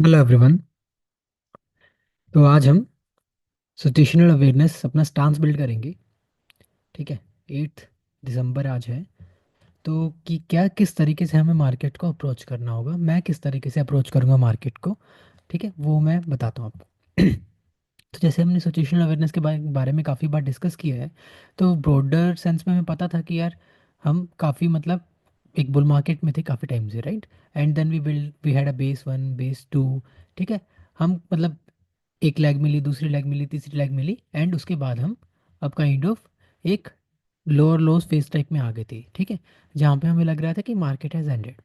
Hello everyone. तो आज हम सिचुएशनल अवेयरनेस अपना स्टांस बिल्ड करेंगे। ठीक है। 8 दिसंबर आज है। तो कि क्या किस तरीके से हमें मार्केट को अप्रोच करना होगा, मैं किस तरीके से अप्रोच करूँगा मार्केट को। ठीक है, वो मैं बताता हूँ आपको। तो जैसे हमने सिचुएशनल अवेयरनेस के बारे में काफ़ी बार डिस्कस किया है। तो ब्रॉडर सेंस में हमें पता था कि यार हम काफ़ी मतलब एक बुल मार्केट में थे काफ़ी टाइम से, right. And then we had a base one, base two. ठीक है। हम मतलब एक लेग मिली, दूसरी लेग मिली, तीसरी लेग मिली, एंड उसके बाद हम अब काइंड ऑफ एक लोअर लोस फेस टाइप में आ गए थे। ठीक है। जहाँ पे हमें लग रहा था कि market has ended,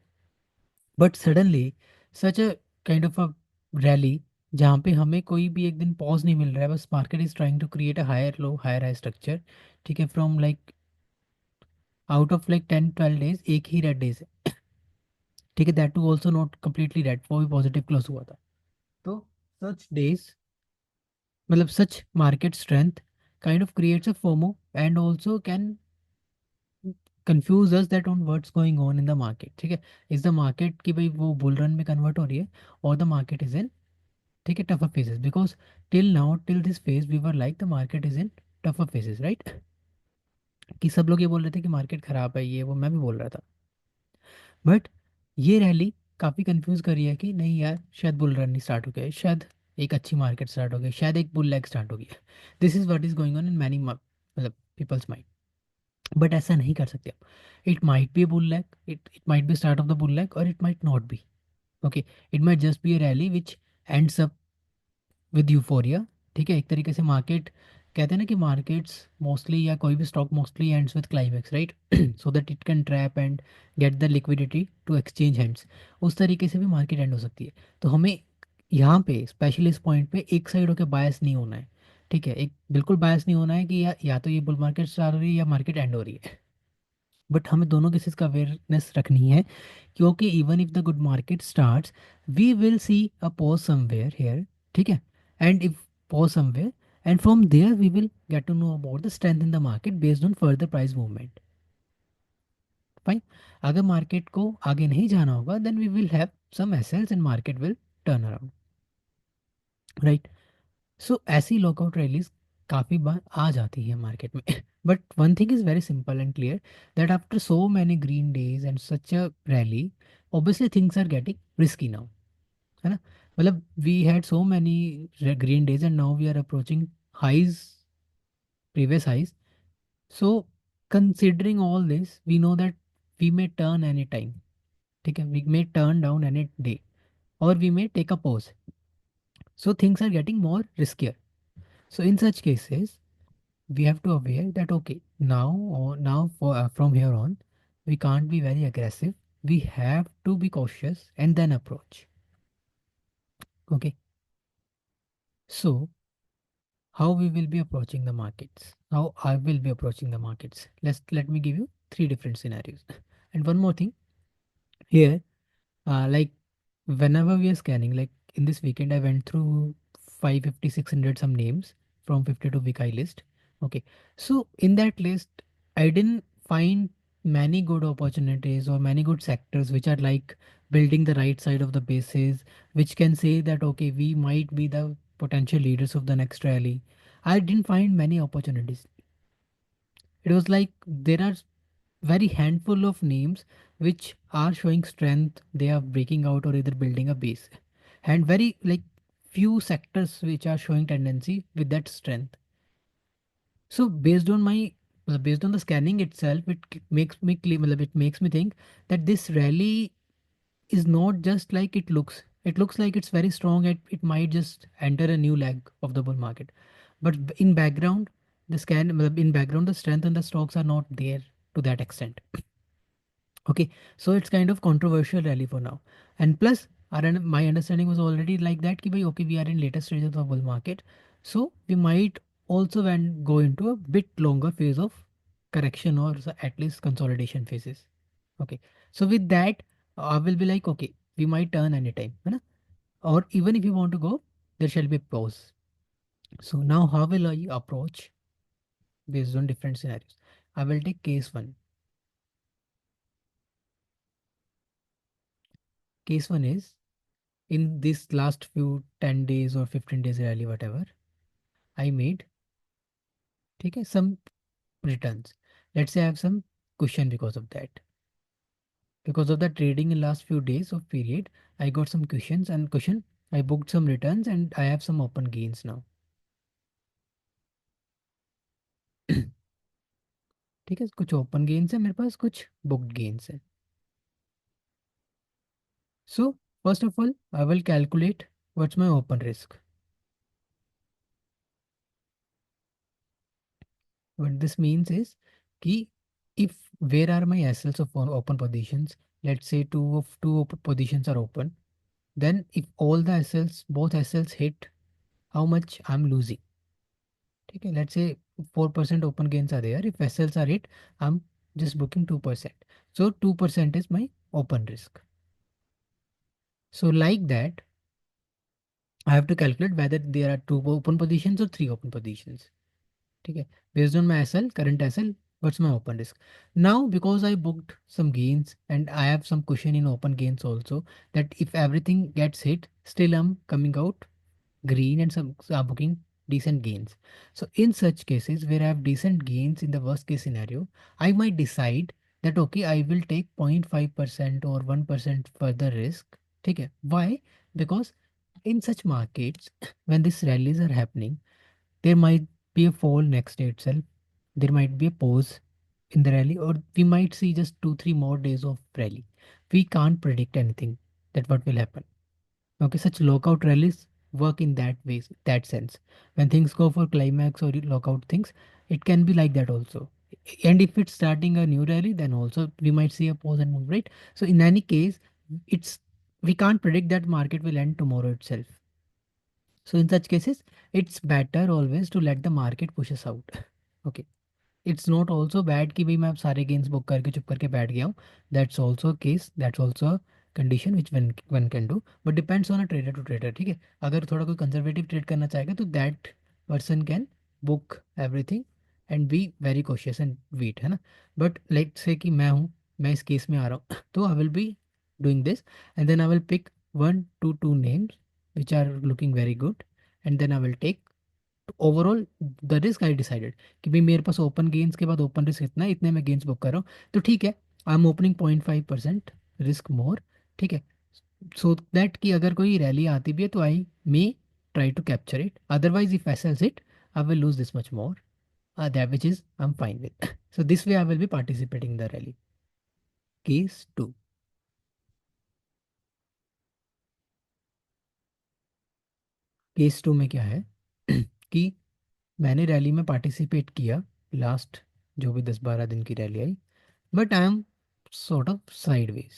but suddenly such a kind of a rally जहाँ पे हमें कोई भी एक दिन पॉज नहीं मिल रहा है, बस market is trying to create a higher low higher high structure. ठीक है। From like out of like 10-12 days एक ही रेड डेज है। ठीक है, that too also not completely red, वो भी पॉजिटिव क्लोज हुआ था। तो सच डेज मतलब such market strength kind of creates a FOMO and also can confuse us that on what's going on in the market. ठीक है। Is the market कि भाई वो बुल रन में कन्वर्ट हो रही है, और द मार्केट इज इन, ठीक है, tougher phases. Because till now till this phase we were like the market is in tougher phases, right. कि सब लोग ये बोल रहे थे कि मार्केट खराब है, ये वो मैं भी बोल रहा था। बट ये रैली काफ़ी कंफ्यूज कर रही है कि नहीं यार, शायद बुल रन नहीं स्टार्ट हो गया है, शायद एक अच्छी मार्केट स्टार्ट हो गई, शायद एक बुल लैग स्टार्ट हो गई है। This is what is going on in many मतलब पीपल्स माइंड। बट ऐसा नहीं कर सकते आप। It might be bull lag, it might be start of the bull lag, और it might not be. Okay. It might just be a rally which ends up with euphoria. ठीक है। एक तरीके से मार्केट कहते हैं ना कि मार्केट्स मोस्टली या कोई भी stock mostly ends with climax, right. So that it can trap and get the liquidity to exchange hands. उस तरीके से भी मार्केट एंड हो सकती है। तो हमें यहाँ पे स्पेशली इस पॉइंट पे एक साइड होकर बायस नहीं होना है। ठीक है, एक बिल्कुल बायस नहीं होना है कि या तो ये बुल मार्केट स्टार्ट हो रही है या मार्केट एंड हो रही है। बट हमें दोनों केसेस का अवेयरनेस रखनी है, क्योंकि even if the good market starts we will see a pause somewhere here. ठीक है। And if pause somewhere, and from there we will get to know about the strength in the market based on further price movement. Fine. अगर market को आगे नहीं जाना होगा then we will have some hassles and market will turn around, right. So ऐसी lockout rallies काफ़ी बार आ जाती है मार्केट में। But one thing is very simple and clear, that after so many green days and such a rally, obviously things are getting risky now, है ना। मतलब we had so many green days and now we are approaching highs, previous highs. So considering all this we know that we may turn any time। ठीक है, we may turn down any day, or we may take a pause. So things are getting more riskier. So in such cases we have to aware that okay, now or now from here on we can't be very aggressive, we have to be cautious and then approach. Okay. So how we will be approaching the markets, how I will be approaching the markets, let me give you three different scenarios. And one more thing here, like whenever we are scanning, like in this weekend I went through 550 600 some names from 52 week I list. Okay. So in that list I didn't find many good opportunities or many good sectors which are like building the right side of the bases, which can say that okay, we might be the potential leaders of the next rally. I didn't find many opportunities. It was like there are very handful of names which are showing strength, they are breaking out or either building a base, and very like few sectors which are showing tendency with that strength. So based on my based on the scanning itself, makes me clear, it makes me think that this rally is not just like it looks. It looks like it's very strong, it might just enter a new leg of the bull market, but in background the in background the strength and the stocks are not there to that extent. Okay, so it's kind of controversial rally for now. And plus, my understanding was already like that कि भाई okay, we are in later stages of the bull market, so we might also when go into a bit longer phase of correction or at least consolidation phases. Okay, so with that, I will be like okay, we might turn anytime, है ना? Or even if you want to go, there shall be a pause. So now how will I approach based on different scenarios? I will take case one. Case one is in this last few 10 days or 15 days rally whatever I made, ठीक है, some returns. Let's say I have some cushion because of that. Because of the trading in last few days of period, I got some cushions and cushion. I booked some returns and I have some open gains now. ठीक है, कुछ open gains है मेरे पास, कुछ booked gains है. So first of all I will calculate what's my open risk. What this means is कि if where are my SLs of open positions, let's say two open positions are open, then if all the SLs, both SLs hit, how much I'm losing. ठीक है, let's say 4% open gains are there. If SLs are hit, I'm just booking 2%. So 2% is my open risk. So like that, I have to calculate whether there are two open positions or three open positions. ठीक है, based on my SL, current SL, what's my open risk. Now because I booked some gains and I have some cushion in open gains also, that if everything gets hit, still I'm coming out green and some are booking decent gains. So in such cases where I have decent gains in the worst case scenario, I might decide that okay, I will take 0.5% or 1% further risk. ठीक है, why? Because in such markets when these rallies are happening, there might be a fall next day itself. There might be a pause in the rally, or we might see just 2-3 more days of rally. We can't predict anything that what will happen. Okay, such lockout rallies work in that way, that sense. When things go for climax or lockout things, it can be like that also. And if it's starting a new rally, then also we might see a pause and move, right? So in any case, it's we can't predict that market will end tomorrow itself. So in such cases, it's better always to let the market push us out. Okay. It's not also bad कि भाई मैं अब सारे games book करके चुप करके बैठ गया हूँ. That's also case, that's also condition which one one can do, but depends on a trader to trader. ठीक है, अगर थोड़ा कोई कंजर्वेटिव ट्रेड करना चाहेगा तो that person can book everything and be very cautious and wait, है ना. बट लेट्स से कि मैं इस केस में आ रहा हूँ तो I will be doing this and then I will pick 1 to 2 names which are looking very good and then I will take overall the risk. I decided कि भाई मेरे पास ओपन गेन्स के बाद ओपन रिस्क इतना है, इतने में gains book कर रहा हूँ, तो ठीक है, आई एम ओपनिंग 0.5% रिस्क मोर. ठीक है, सो दैट कि अगर कोई रैली आती भी है तो I may try to capture it. Otherwise if I sells it, I will lose this much more, that which is I am fine with. So this way I will be participating the rally. Case two. Case two में क्या है कि मैंने rally में participate किया last जो भी 10-12 दिन की rally I, but I am sort of sideways.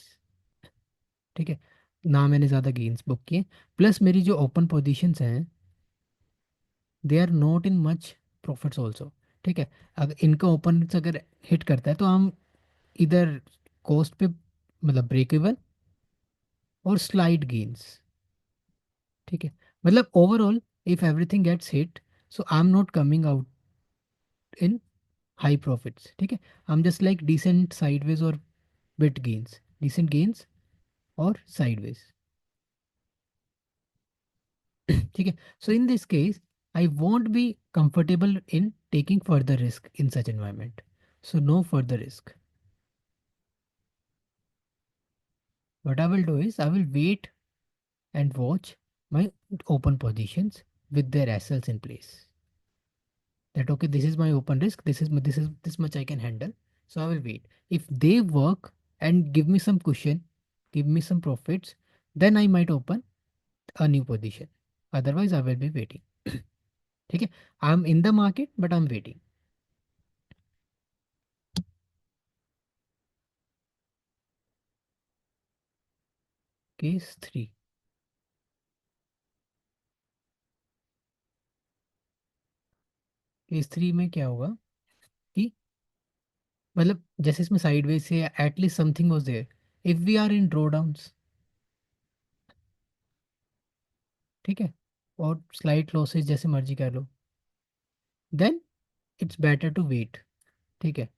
ठीक है, ना मैंने ज़्यादा गेन्स बुक किए, प्लस मेरी जो ओपन पोजीशंस हैं they are not in much profits also. ठीक है, अगर इनका ओपन अगर हिट करता है तो हम इधर कॉस्ट पे मतलब ब्रेक इवन और स्लाइड गेन्स. ठीक है, मतलब overall if everything gets hit, so I am not coming out in high profits. ठीक है, I am just like decent sideways और बिट गेन्स, डिसेंट गेन्स और साइडवेज. ठीक है, so in this case I won't be comfortable in taking further risk in such environment. So no further risk. What I will do is I will wait and watch my open positions with their SLs in place. That okay, this is my open risk. This is this much I can handle. So I will wait. If they work and give me some cushion, give me some profits, then I might open a new position. Otherwise, I will be waiting. ठीक है, I M in the market but I am waiting. Case three. Case three में क्या होगा कि मतलब जैसे इसमें sideways से at least something was there. If we are in draw downs, ठीक है, और स्लाइट लॉसेज जैसे मर्जी कर लो, then it's better to wait. ठीक है,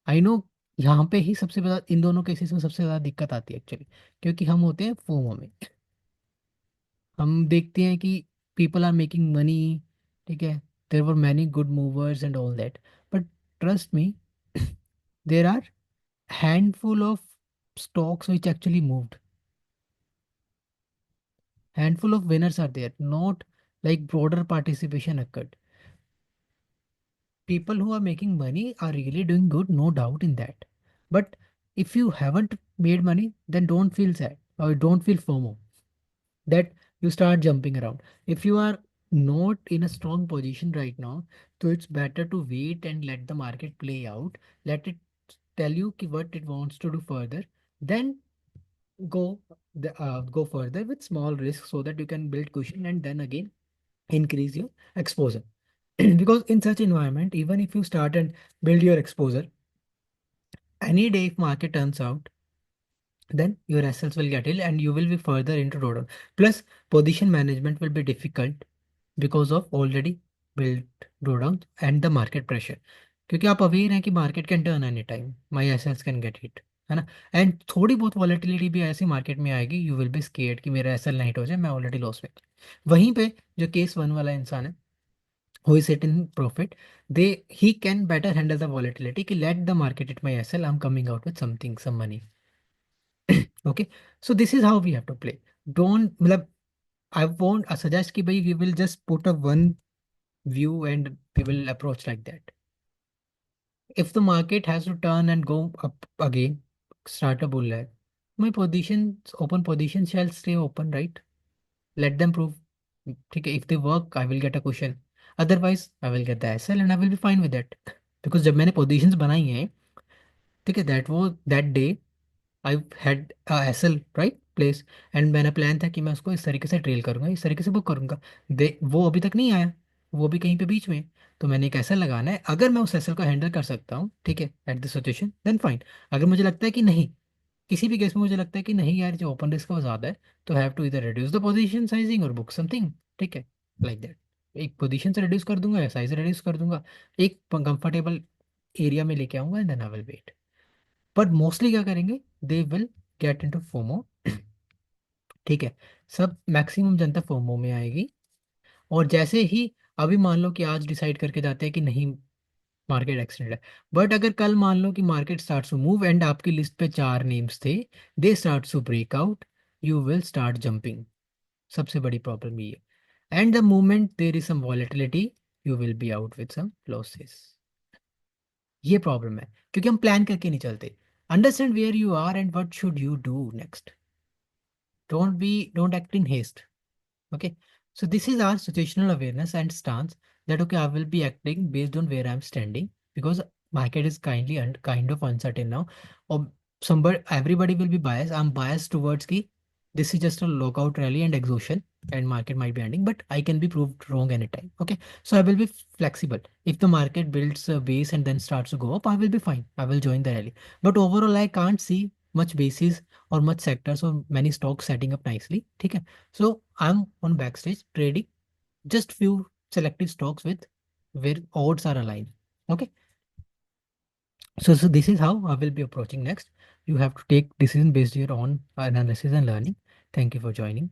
आई नो यहाँ पे ही सबसे ज़्यादा इन दोनों केसेस में सबसे ज़्यादा दिक्कत आती है एक्चुअली, क्योंकि हम होते हैं फोमो में. हम देखते हैं कि पीपल आर मेकिंग मनी, ठीक है, there were many good movers and all that, but trust me, there are handful of stocks which actually moved. Handful of winners are there, not like broader participation occurred. People who are making money are really doing good, no doubt in that. But if you haven't made money, then don't feel sad or don't feel FOMO that you start jumping around. If you are not in a strong position right now, so it's better to wait and let the market play out. Let it tell you what it wants to do further. Then go go further with small risks so that you can build cushion and then again increase your exposure. Because in such environment, even if you start and build your exposure, any day if market turns out, then your assets will get ill and you will be further into drawdown. Plus, position management will be difficult because of already built drawdown and the market pressure. क्योंकि आप aware हैं कि market can turn any time, my assets can get hit, है ना। And थोड़ी बहुत volatility भी ऐसी मार्केट में आएगी, यू विल बी स्केर्ड कि मेरा एसएल नहीं हिट हो जाए, मैं ऑलरेडी लॉस में। वहीं पे जो केस वन वाला इंसान है, who is sitting in profit, they he can better handle the volatility कि let the market hit my SL, I'm coming out with something, some money. Okay, so this is how we have to play. Don't मतलब I won't suggest कि भाई we will just put a one view and we will approach like that. If the market has to turn and go up again, start a bull lag, my positions, open positions shall stay open, right? Let them prove. ठीक है, if they work, I will get a cushion. Otherwise, I will get the SL and I will be fine with that. Because जब मैंने positions बनाई हैं, ठीक है, that day I had S L right place, and मैंने plan था कि मैं उसको इस तरीके से ट्रेल करूंगा, इस तरीके से बुक करूंगा। दे वो अभी तक नहीं आया, वो भी कहीं पे बीच में है। तो मैंने एक एसएल लगाना है, अगर मैं उस एसएल को हैंडल कर सकता हूँ, ठीक है, at the situation, then fine. अगर मुझे लगता है कि नहीं, किसी भी केस में मुझे लगता है कि नहीं यार, जो ओपन रिस्क वो ज़्यादा है, तो हैव टू इधर रिड्यूस द पोजीशन साइजिंग और बुक समथिंग, ठीक है, लाइक दैट। एक पोजीशन से रिड्यूस कर दूंगा या साइज रिड्यूस कर दूंगा, एक कंफर्टेबल एरिया में लेके आऊंगा and then I will wait. But mostly क्या करेंगे, they will get into FOMO, ठीक है। सब मैक्सिमम जनता फोमो में आएगी। और जैसे ही अभी मान लो कि आज डिसाइड करके जाते हैं कि नहीं, मार्केट एक्सीडेंट है, बट अगर कल मान लो कि market start to move and आपकी लिस्ट पे चार नेम्स थे, they start to break out, you will start jumping. सबसे बड़ी प्रॉब्लम ये है। And the moment there is some volatility, you will be out with some losses. ये problem है, क्योंकि हम प्लान करके नहीं चलते। Understand where you are and what should you do next. Don't act in haste. Okay, so this is our situational awareness and stance, that okay, I will be acting based on where I'm standing, because market is kind of uncertain now, or somebody, everybody will be biased. I'm biased towards ki this is just a lockout rally and exhaustion, and market might be ending, but I can be proved wrong anytime. Okay, so I will be flexible. If the market builds a base and then starts to go up, I will be fine, I will join the rally. But overall I can't see much bases or much sectors or many stocks setting up nicely. Okay, so I'm on backstage trading just few selective stocks with where odds are aligned. Okay, so this is how I will be approaching next. You have to take decision based on your own analysis and learning. Thank you for joining.